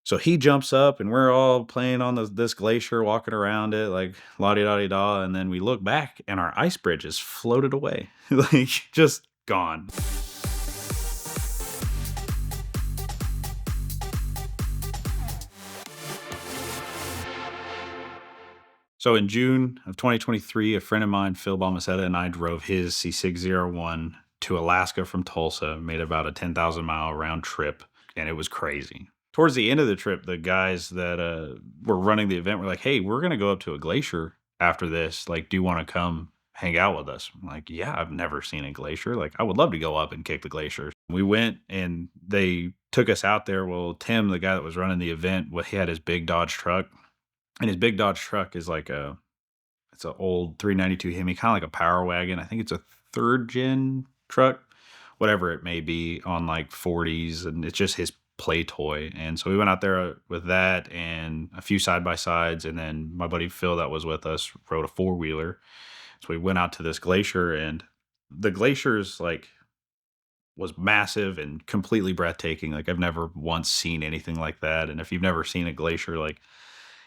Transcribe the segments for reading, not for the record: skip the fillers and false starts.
So he jumps up and we're all playing on this glacier, walking around it like la di da di da. And then we look back and our ice bridge is floated away, like just gone. So in June of 2023, a friend of mine, Phil Balmaceda, and I drove his C601 to Alaska from Tulsa, made about a 10,000-mile round trip, and it was crazy. Towards the end of the trip, the guys that were running the event were like, "Hey, we're going to go up to a glacier after this. Like, do you want to come hang out with us?" I'm like, "Yeah, I've never seen a glacier. Like, I would love to go up and kick the glacier." We went and they took us out there. Well, Tim, the guy that was running the event, he had his big Dodge truck, and his big Dodge truck is like it's an old 392 Hemi, kind of like a power wagon. I think it's a third gen truck, whatever it may be, on like 40s, and it's just his play toy. And so we went out there with that and a few side by sides, and then my buddy Phil that was with us rode a four wheeler. So we went out to this glacier, and the glacier's like was massive and completely breathtaking. Like I've never once seen anything like that. And if you've never seen a glacier, like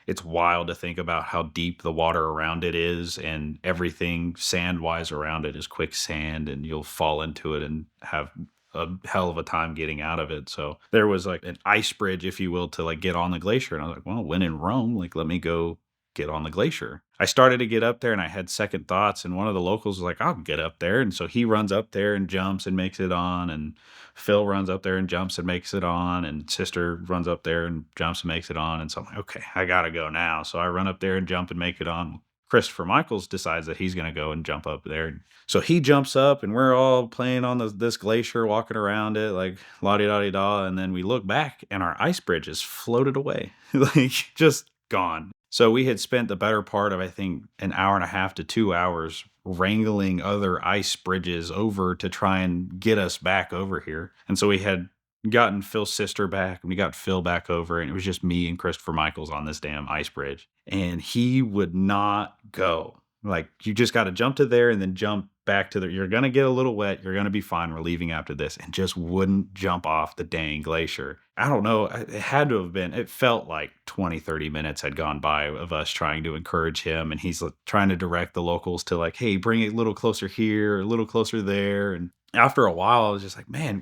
it's wild to think about how deep the water around it is, and everything sand wise around it is quicksand, and you'll fall into it and have a hell of a time getting out of it. So there was like an ice bridge, if you will, to like get on the glacier. And I was like, well, when in Rome, like let me go get on the glacier. I started to get up there and I had second thoughts, and one of the locals was like, I'll get up there. And so he runs up there and jumps and makes it on, and Phil runs up there and jumps and makes it on, and sister runs up there and jumps and makes it on. And so I'm like, okay, I gotta go now. So I run up there and jump and make it on. Christopher Michaels decides that he's going to go and jump up there. So he jumps up and we're all playing on this glacier, walking around it like la di da di da. And then we look back and our ice bridge is floated away, like just gone. So we had spent the better part of, I think, an hour and a half to 2 hours wrangling other ice bridges over to try and get us back over here. And so we had gotten Phil's sister back, and we got Phil back over, and it was just me and Christopher Michaels on this damn ice bridge. And he would not go. Like, you just got to jump to there and then jump back to there. You're going to get a little wet. You're going to be fine. We're leaving after this. And just wouldn't jump off the dang glacier. I don't know. It had to have been, it felt like 20, 30 minutes had gone by of us trying to encourage him. And he's trying to direct the locals to like, hey, bring it a little closer here, a little closer there. And after a while, I was just like, man,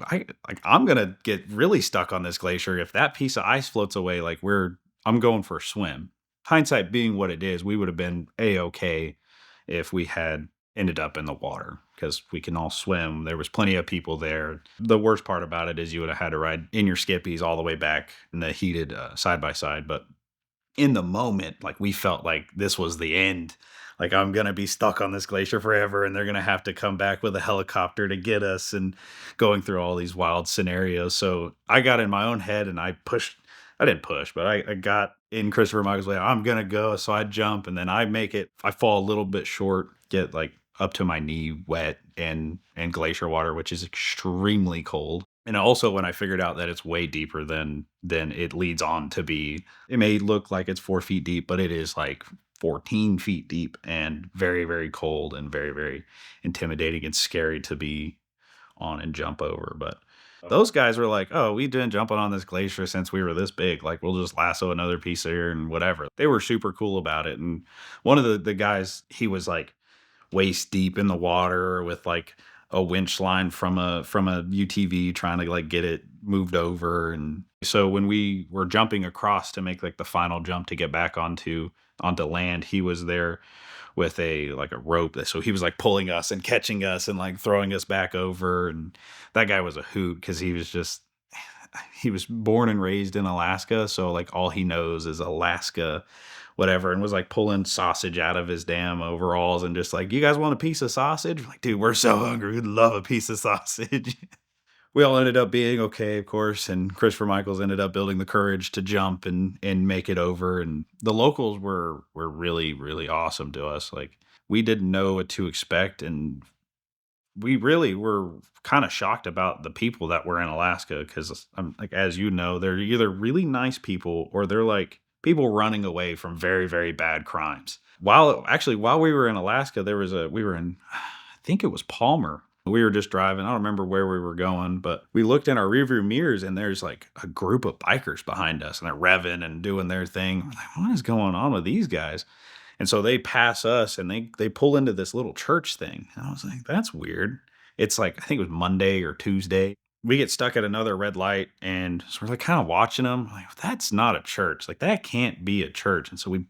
I'm going to get really stuck on this glacier. If that piece of ice floats away, like I'm going for a swim. Hindsight being what it is, we would have been A-okay if we had ended up in the water, because we can all swim. There was plenty of people there. The worst part about it is you would have had to ride in your skippies all the way back in the heated side by side. But in the moment, like we felt like this was the end. Like I'm going to be stuck on this glacier forever, and they're going to have to come back with a helicopter to get us, and going through all these wild scenarios. So I got in my own head and I didn't push, but I got in Christopher Michael's way. I'm going to go. So I jump, and then I make it. I fall a little bit short, get like up to my knee wet and glacier water, which is extremely cold. And also when I figured out that it's way deeper than it leads on to be, it may look like it's 4 feet deep, but it is like 14 feet deep and very, very cold and very, very intimidating and scary to be on and jump over. But those guys were like, oh, we've been jumping on this glacier since we were this big. Like, we'll just lasso another piece here and whatever. They were super cool about it. And one of the guys, he was like waist deep in the water with like a winch line from a UTV trying to like get it moved over. And so when we were jumping across to make like the final jump to get back onto land, he was there with a rope. So he was like pulling us and catching us and like throwing us back over. And that guy was a hoot, because he was born and raised in Alaska. So like all he knows is Alaska, whatever, and was like pulling sausage out of his damn overalls and just like, you guys want a piece of sausage? I'm like, dude, we're so hungry. We'd love a piece of sausage. We all ended up being okay, of course, and Christopher Michaels ended up building the courage to jump and make it over. And the locals were really, really awesome to us. Like, we didn't know what to expect, and we really were kind of shocked about the people that were in Alaska, because like, as you know, they're either really nice people or they're like people running away from very, very bad crimes. While we were in Alaska, I think it was Palmer. We were just driving. I don't remember where we were going, but we looked in our rearview mirrors and there's like a group of bikers behind us and they're revving and doing their thing. We're like, what is going on with these guys? And so they pass us and they pull into this little church thing. And I was like, that's weird. It's like, I think it was Monday or Tuesday. We get stuck at another red light and so we're like kind of watching them. Like, that's not a church. Like that can't be a church. And so we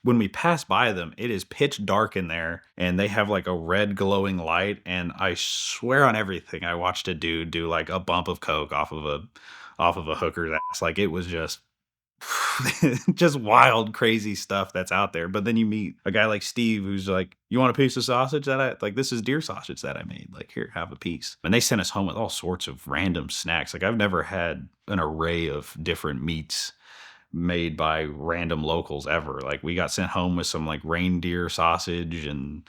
when we pass by them, it is pitch dark in there and they have like a red glowing light. And I swear on everything, I watched a dude do like a bump of coke off of a hooker's ass. Like it was just just wild, crazy stuff that's out there. But then you meet a guy like Steve who's like, you want a piece of sausage that I like? This is deer sausage that I made. Like, here, have a piece. And they sent us home with all sorts of random snacks. Like, I've never had an array of different meats made by random locals ever. Like, we got sent home with some like reindeer sausage and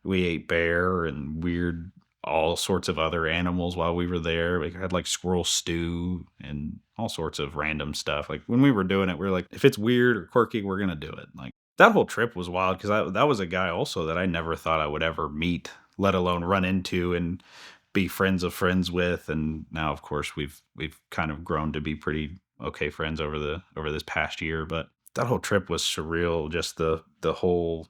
we ate bear and weird all sorts of other animals while we were there. We had like squirrel stew and all sorts of random stuff. Like when we were doing it, we were like, if it's weird or quirky, we're gonna do it. Like that whole trip was wild because that was a guy also that I never thought I would ever meet, let alone run into and be friends of friends with. And now, of course, we've kind of grown to be pretty okay friends over this past year. But that whole trip was surreal. Just the whole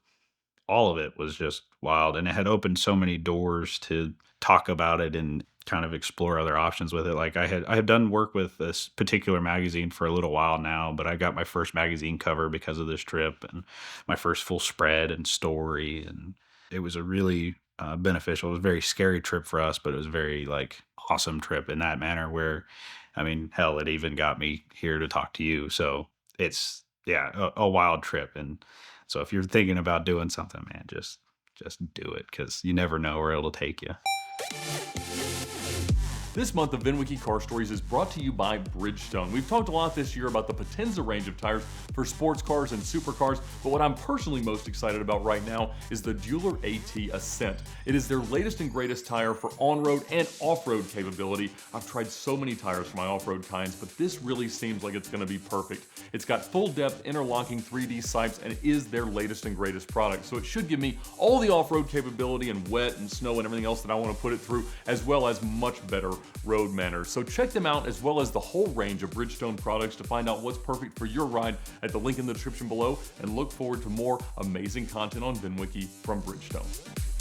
all of it was just wild, and it had opened so many doors to talk about it and kind of explore other options with it. Like I had done work with this particular magazine for a little while now, but I got my first magazine cover because of this trip and my first full spread and story, and it was a really beneficial. It was a very scary trip for us, but it was a very like awesome trip in that manner. Where, I mean, hell, it even got me here to talk to you. So it's yeah, a wild trip. And so if you're thinking about doing something, man, just do it because you never know where it'll take you. This month of VINwiki Car Stories is brought to you by Bridgestone. We've talked a lot this year about the Potenza range of tires for sports cars and supercars, but what I'm personally most excited about right now is the Dueler AT Ascent. It is their latest and greatest tire for on-road and off-road capability. I've tried so many tires for my off-road kinds, but this really seems like it's going to be perfect. It's got full-depth interlocking 3D sights and is their latest and greatest product, so it should give me all the off-road capability and wet and snow and everything else that I want to put it through, as well as much better road manners. So check them out as well as the whole range of Bridgestone products to find out what's perfect for your ride at the link in the description below, and look forward to more amazing content on VINwiki from Bridgestone.